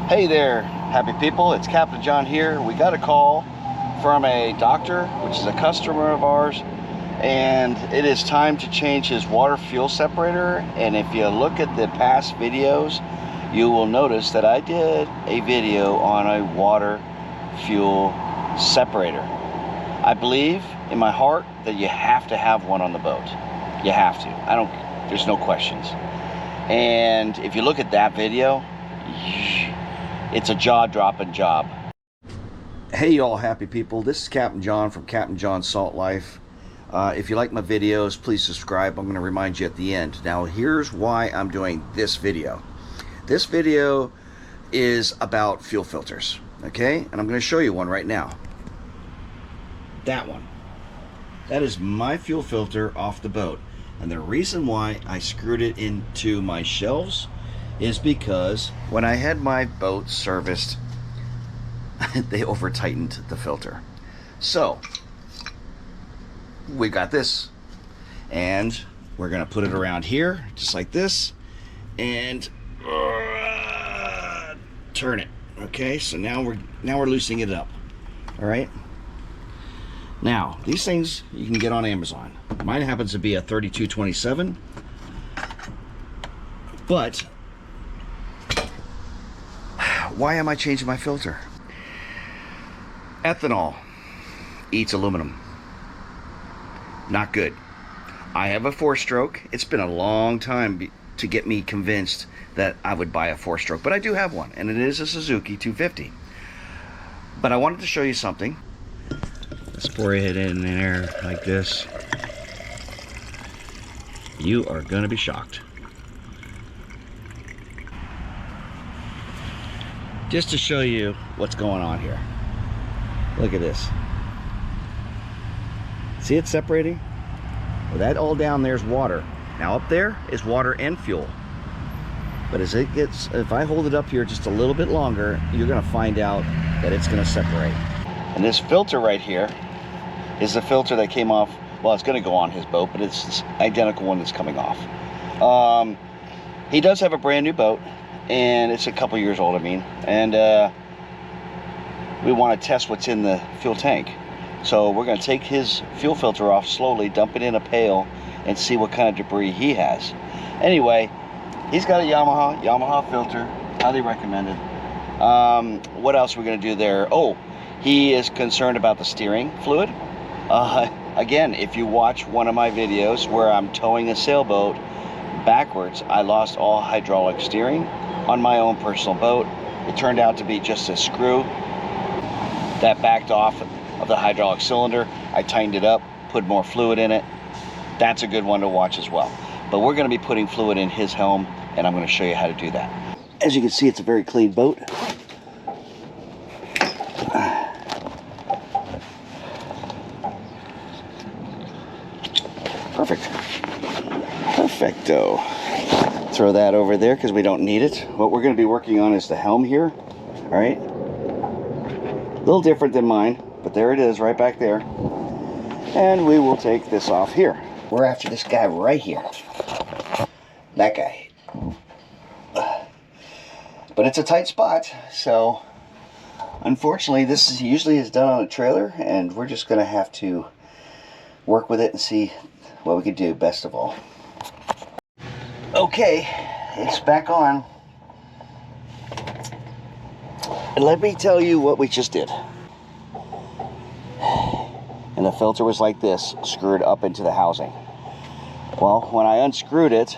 Hey there, happy people. It's Captain John here. We got a call from a doctor, which is a customer of ours, and it is time to change his water fuel separator. And if you look at the past videos, you will notice that I did a video on a water fuel separator. I believe in my heart that you have to have one on the boat. You have to. There's no questions. And if you look at that video, it's a jaw-dropping job. Hey y'all happy people, this is Captain John from Captain John's Salt Life. If you like my videos, please subscribe. I'm going to remind you at the end. Now here's why I'm doing this video. This video is about fuel filters, okay? And I'm going to show you one right now. That one. That is my fuel filter off the boat. And the reason why I screwed it into my shelves is because when I had my boat serviced, they over tightened the filter. So we got this, and we're gonna put it around here just like this and turn it. Okay, so now we're loosening it up. All right, now these things you can get on Amazon. Mine happens to be a 3227, but why am I changing my filter? Ethanol eats aluminum. Not good. I have a 4-stroke. It's been a long time to get me convinced that I would buy a 4-stroke, but I do have one, and it is a Suzuki 250. But I wanted to show you something. Let's pour it in there like this. You are going to be shocked. Just to show you what's going on here. Look at this. See it separating? Well, that all down there is water. Now up there is water and fuel. But as it gets, if I hold it up here just a little bit longer, you're gonna find out that it's gonna separate. And this filter right here is the filter that came off, well, it's gonna go on his boat, but it's this identical one that's coming off. He does have a brand new boat, and it's a couple years old, and we want to test what's in the fuel tank. So we're going to take his fuel filter off slowly, dump it in a pail, and see what kind of debris he has. Anyway, he's got a Yamaha filter, highly recommended. What else are we going to do there? Oh, he is concerned about the steering fluid. Again, if you watch one of my videos where I'm towing a sailboat backwards, I lost all hydraulic steering on my own personal boat. It turned out to be just a screw that backed off of the hydraulic cylinder. I tightened it up, put more fluid in it. That's a good one to watch as well. But we're going to be putting fluid in his helm, and I'm going to show you how to do that. As you can see, it's a very clean boat. Perfect. Perfecto. Throw that over there because we don't need it. What we're going to be working on is the helm here. All right. A little different than mine, but there it is right back there. And we will take this off here. We're after this guy right here. That guy. But it's a tight spot, so unfortunately this usually is done on a trailer, and we're just going to have to work with it and see what we can do best of all. Okay, it's back on. And let me tell you what we just did. And the filter was like this, screwed up into the housing. Well, when I unscrewed it,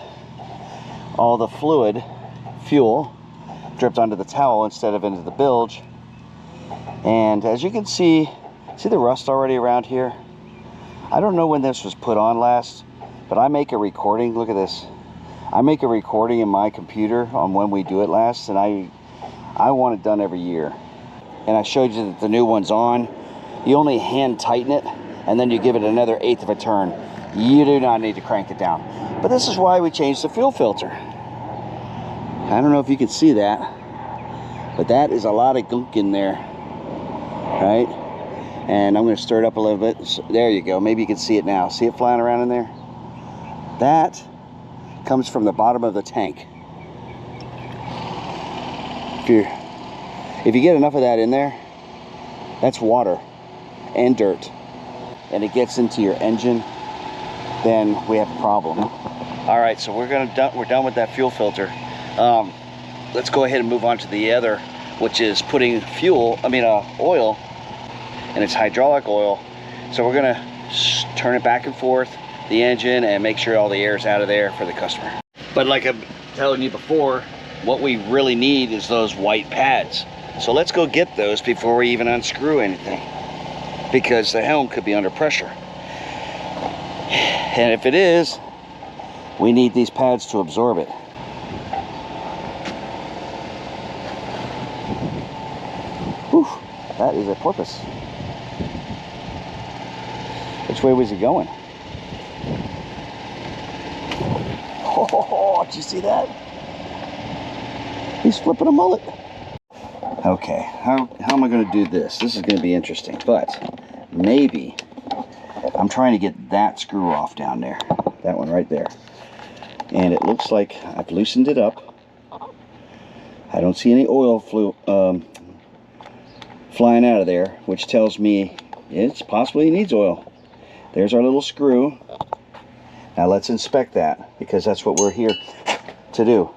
all the fluid, fuel, dripped onto the towel instead of into the bilge. And as you can see the rust already around here? I don't know when this was put on last, but I make a recording. Look at this. I make a recording in my computer on when we do it last, and I want it done every year. And I showed you that the new one's on. You only hand tighten it, and then you give it another 1/8 of a turn. You do not need to crank it down. But this is why we changed the fuel filter. I don't know if you can see that, but that is a lot of gunk in there, right? And I'm going to stir it up a little bit. So, there you go. Maybe you can see it now. See it flying around in there? That comes from the bottom of the tank. If If you get enough of that in there, that's water and dirt, and it gets into your engine, then we have a problem. All right, so we're done with that fuel filter. Let's go ahead and move on to the other, which is putting oil, and it's hydraulic oil. So we're gonna turn it back and forth, the engine, and make sure all the air is out of there for the customer. But like I'm telling you before, what we really need is those white pads. So let's go get those before we even unscrew anything, because the helm could be under pressure. And if it is, we need these pads to absorb it. Whew, that is a porpoise. Which way was he going? Oh, did you see that? He's flipping a mullet. Okay, how am I going to do this? This is going to be interesting, but maybe I'm trying to get that screw off down there. That one right there. And it looks like I've loosened it up. I don't see any oil flying out of there, which tells me it's possibly needs oil. There's our little screw. Now let's inspect that, because that's what we're here to do.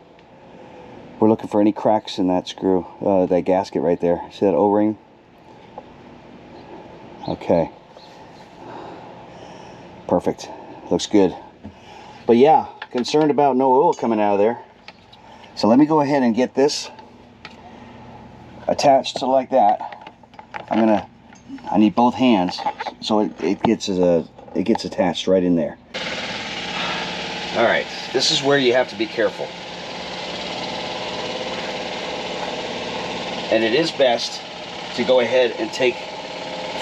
We're looking for any cracks in that screw, that gasket right there. See that O-ring? Okay. Perfect. Looks good. But yeah, concerned about no oil coming out of there. So let me go ahead and get this attached to like that. I need both hands so it gets attached right in there. All right, this is where you have to be careful. And it is best to go ahead and take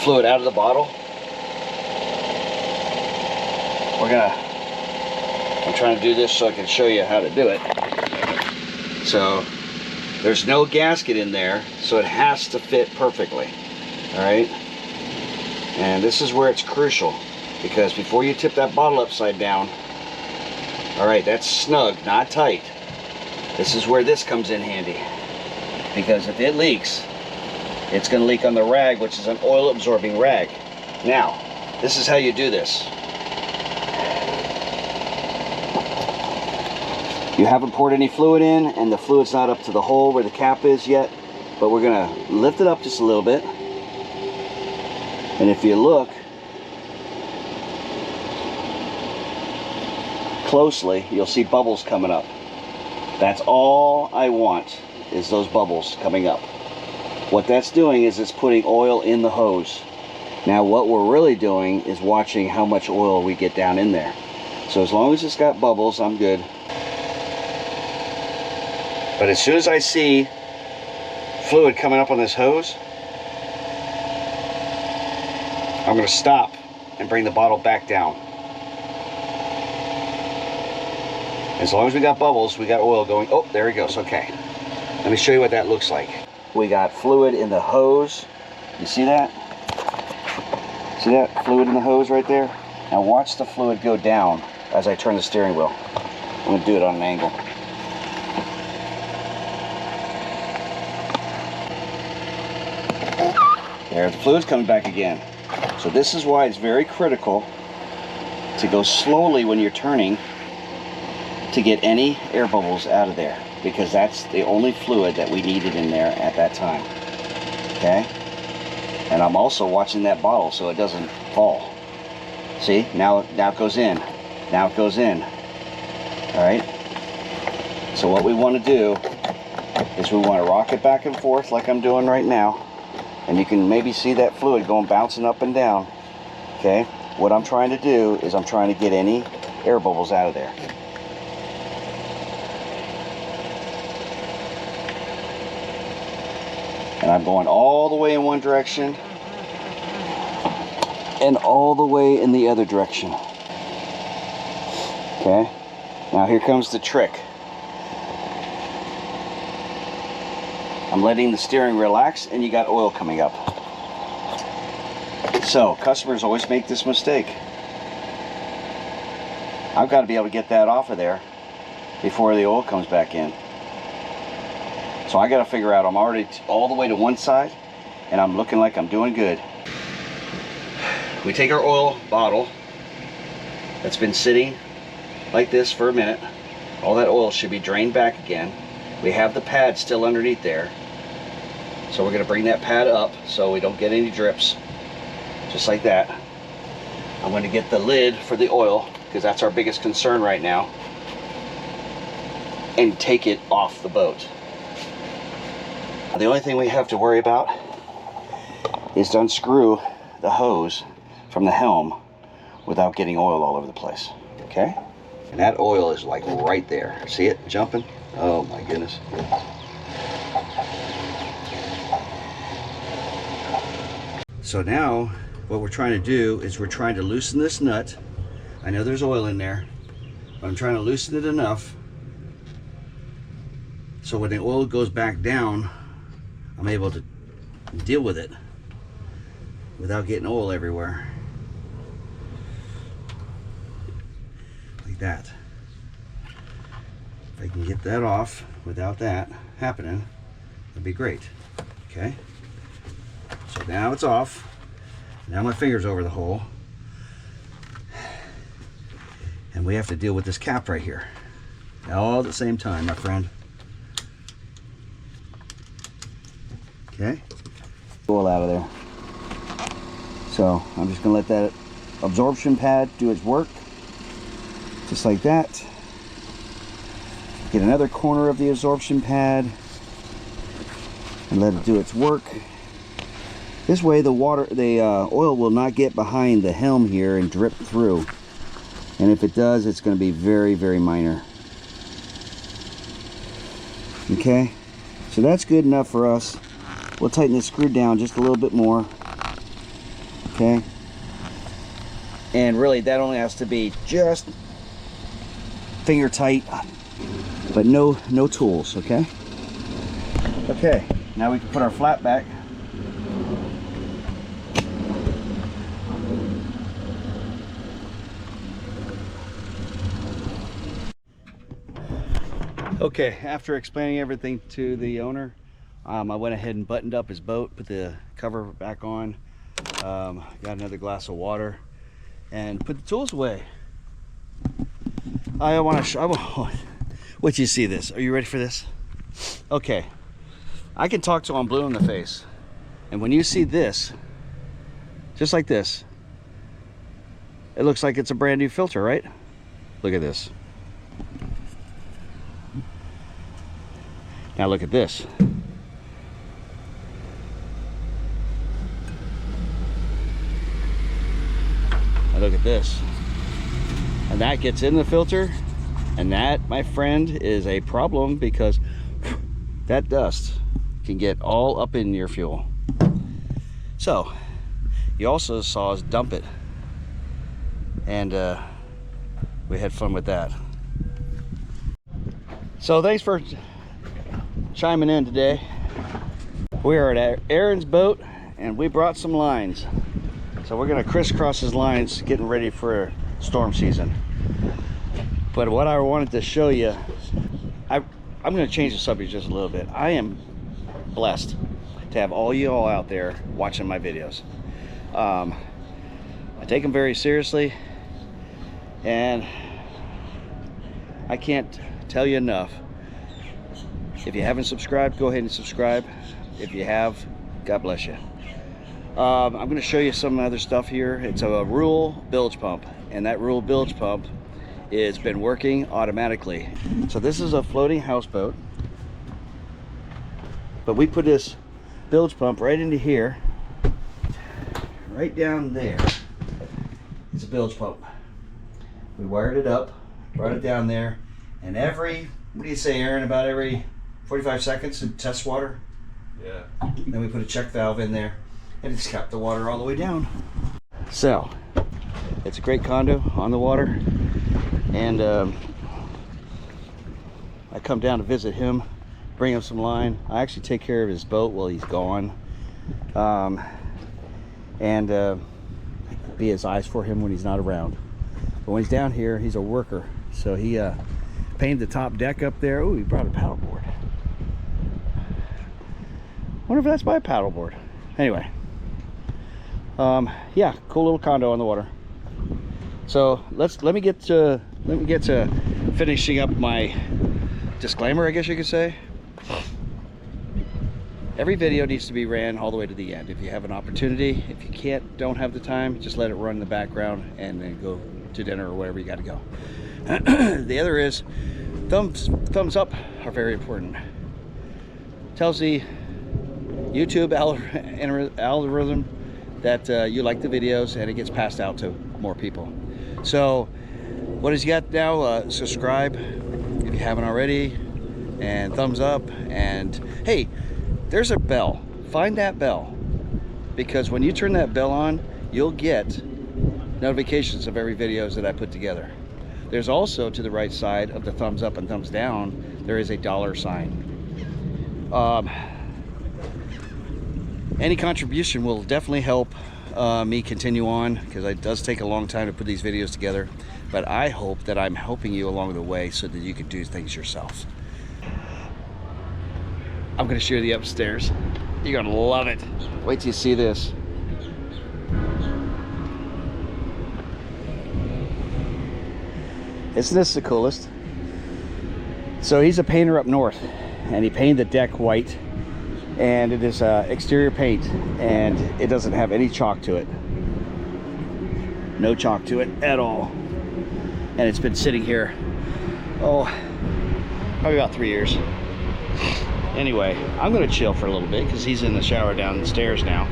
fluid out of the bottle. I'm trying to do this so I can show you how to do it. So there's no gasket in there, so it has to fit perfectly. All right, and this is where it's crucial, because before you tip that bottle upside down, all right, that's snug, not tight. This is where this comes in handy, because if it leaks, it's going to leak on the rag, which is an oil absorbing rag. Now, this is how you do this. You haven't poured any fluid in, and the fluid's not up to the hole where the cap is yet, but we're going to lift it up just a little bit. And if you look closely, you'll see bubbles coming up. That's all I want, is those bubbles coming up. What that's doing is it's putting oil in the hose. Now what we're really doing is watching how much oil we get down in there. So as long as it's got bubbles, I'm good. But as soon as I see fluid coming up on this hose, I'm going to stop and bring the bottle back down. As long as we got bubbles, we got oil going. Oh, there it goes. Okay. Let me show you what that looks like. We got fluid in the hose. You see that? See that fluid in the hose right there? Now watch the fluid go down as I turn the steering wheel. I'm going to do it on an angle. There, the fluid's coming back again. So this is why it's very critical to go slowly when you're turning to get any air bubbles out of there, because that's the only fluid that we needed in there at that time. Okay? And I'm also watching that bottle so it doesn't fall. See? Now it goes in. Now it goes in. Alright? So what we want to do is we want to rock it back and forth like I'm doing right now. And you can maybe see that fluid going bouncing up and down. Okay? What I'm trying to do is I'm trying to get any air bubbles out of there. And I'm going all the way in one direction and all the way in the other direction. Okay? Now here comes the trick. I'm letting the steering relax, and you got oil coming up. So, customers always make this mistake. I've got to be able to get that off of there before the oil comes back in. So I got to figure out, I'm already all the way to one side and I'm looking like I'm doing good. We take our oil bottle that's been sitting like this for a minute. All that oil should be drained back again. We have the pad still underneath there. So we're going to bring that pad up so we don't get any drips. Just like that. I'm going to get the lid for the oil, because that's our biggest concern right now, and take it off the boat. The only thing we have to worry about is to unscrew the hose from the helm without getting oil all over the place. Okay? And that oil is like right there. See it jumping? Oh my goodness. So now what we're trying to do is we're trying to loosen this nut. I know there's oil in there, but I'm trying to loosen it enough so when the oil goes back down, I'm able to deal with it without getting oil everywhere. Like that. If I can get that off without that happening, that'd be great. Okay? So now it's off. Now my finger's over the hole. And we have to deal with this cap right here. All at the same time, my friend. Okay? Oil out of there. So I'm just gonna let that absorption pad do its work. Just like that. Get another corner of the absorption pad and let it do its work. This way the oil will not get behind the helm here and drip through. And if it does, it's going to be very, very minor. Okay, so that's good enough for us. We'll tighten this screw down just a little bit more. Okay, and really that only has to be just finger tight, but no tools. Okay. Okay, now we can put our flat back. Okay, after explaining everything to the owner, I went ahead and buttoned up his boat, put the cover back on, got another glass of water, and put the tools away. I want to what you see this? Are you ready for this? Okay, I can talk till I'm blue in the face, and when you see this, just like this, it looks like it's a brand new filter, right? Look at this. Now look at this. Now look at this. And that gets in the filter, and that, my friend, is a problem because that dust can get all up in your fuel. So you also saw us dump it, and we had fun with that. So thanks for chiming in today. We are at Aaron's boat and we brought some lines, so we're going to crisscross his lines getting ready for storm season. But what I wanted to show you, I'm going to change the subject just a little bit. I am blessed to have all you all out there watching my videos. I take them very seriously, and I can't tell you enough. If you haven't subscribed, go ahead and subscribe. If you have, God bless you. I'm going to show you some other stuff here. It's a Rule bilge pump, and that Rule bilge pump has been working automatically. So this is a floating houseboat, but we put this bilge pump right into here, right down there. It's a bilge pump. We wired it up, brought it down there, and what do you say, Aaron, about every 45 seconds to test water? Yeah. Then we put a check valve in there, and it's kept the water all the way down. So it's a great condo on the water, and I come down to visit him, bring him some line. I actually take care of his boat while he's gone, and be his eyes for him when he's not around. But when he's down here, he's a worker, so he painted the top deck up there. Oh, he brought a paddleboard. Wonder if that's my paddleboard. Anyway, yeah, cool little condo on the water. So let me get to finishing up my disclaimer, I guess you could say. Every video needs to be ran all the way to the end. If you have an opportunity, if you don't have the time, just let it run in the background and then go to dinner or wherever you got to go. The other is thumbs up are very important. Tells the YouTube algorithm that you like the videos, and it gets passed out to more people. So what has you got now? Subscribe if you haven't already, and thumbs up, and hey, there's a bell. Find that bell, because when you turn that bell on, you'll get notifications of every videos that I put together. There's also, to the right side of the thumbs up and thumbs down, there is a dollar sign. Any contribution will definitely help me continue on, because it does take a long time to put these videos together, but I hope that I'm helping you along the way so that you can do things yourself. I'm going to show you the upstairs. You're going to love it. Wait till you see this. Isn't this the coolest? So he's a painter up north, and he painted the deck white, and it is exterior paint, and it doesn't have any chalk to it. No chalk to it at all. And it's been sitting here, oh, probably about 3 years. Anyway, I'm gonna chill for a little bit because he's in the shower downstairs now.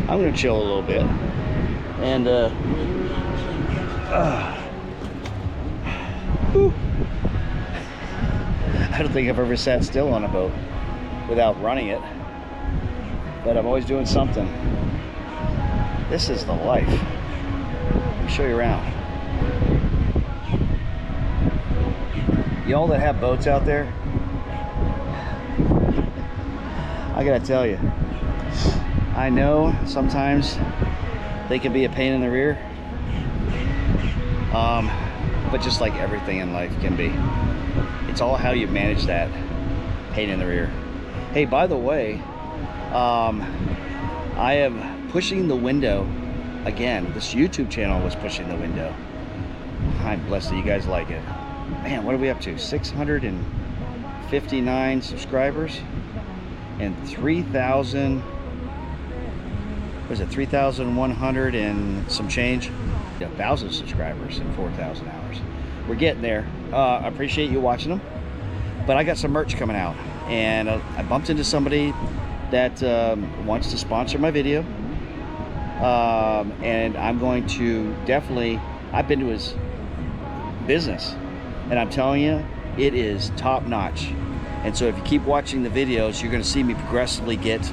I'm gonna chill a little bit, and I don't think I've ever sat still on a boat without running it, but I'm always doing something. This is the life. Let me show you around. Y'all that have boats out there, I gotta tell you, I know sometimes they can be a pain in the rear, but just like everything in life can be, it's all how you manage that pain in the rear. Hey, by the way, I am pushing the window again. This YouTube channel was pushing the window. I'm blessed that you guys like it. Man, what are we up to? 659 subscribers and 3,000, what is it, 3,100 and some change? 1,000 subscribers in 4,000 hours. We're getting there. I appreciate you watching them, but I got some merch coming out, and I bumped into somebody that wants to sponsor my video, and I'm going to definitely, I've been to his business, and I'm telling you, it is top notch. And so if you keep watching the videos, you're going to see me progressively get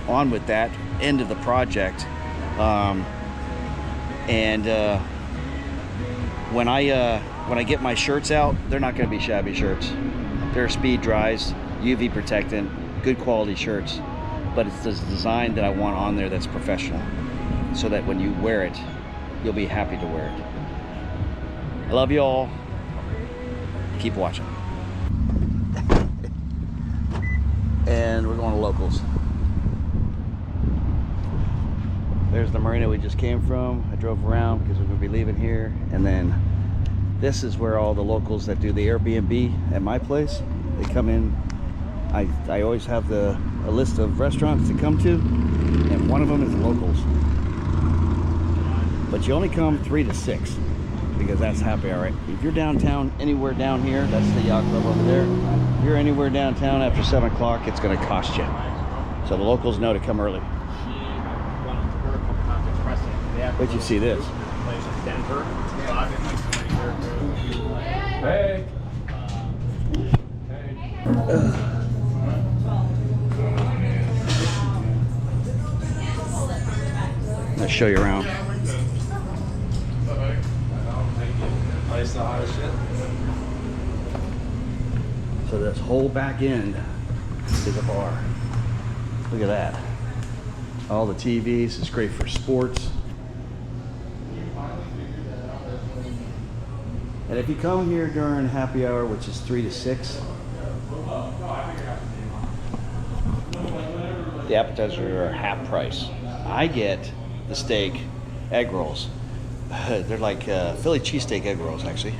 on with that end of the project. When I get my shirts out, they're not going to be shabby shirts. They're speed dries, UV protectant, good quality shirts, but it's the design that I want on there that's professional, so that when you wear it, you'll be happy to wear it. I love you all. Keep watching. And we're going to locals. There's the marina we just came from. I drove around because we're going to be leaving here, and then this is where all the locals that do the Airbnb at my place, they come in. I always have a list of restaurants to come to, and one of them is locals. But you only come 3 to 6 because that's happy hour. Right? If you're downtown, anywhere down here, that's the yacht club over there. If you're anywhere downtown after 7 o'clock, it's going to cost you. So the locals know to come early. Wait till you see this. Hey. I'll show you around. So this whole back end is a bar. Look at that. All the TVs. It's great for sports. And if you come here during happy hour, which is 3 to 6, the appetizers are half price. I get the steak egg rolls. They're like Philly cheesesteak egg rolls, actually.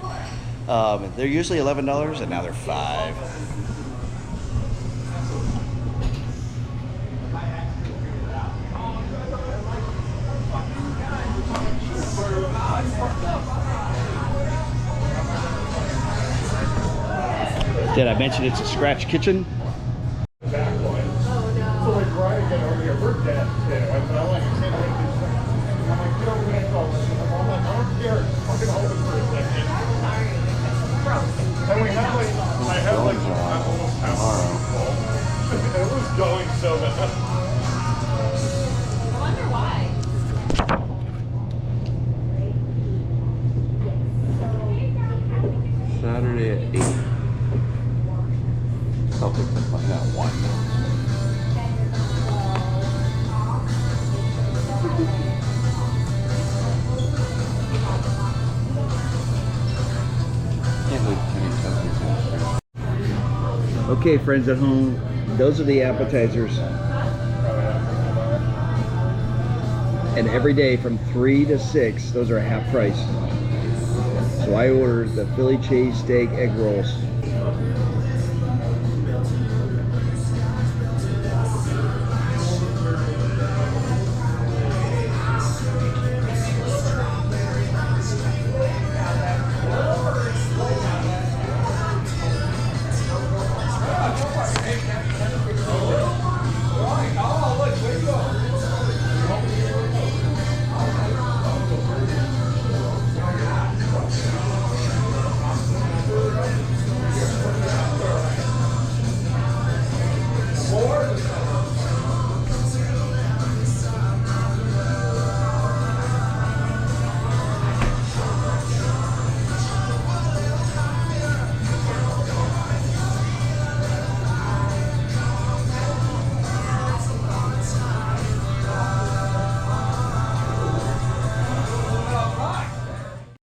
They're usually $11, and now they're $5. Did I mention it's a scratch kitchen? And we had like, I had like almost half full. It was going so bad. I wonder why. Saturday at 8. Celtics are playing at 1. Okay, friends at home, those are the appetizers. And every day from 3 to 6, those are half price. So I ordered the Philly cheesesteak egg rolls.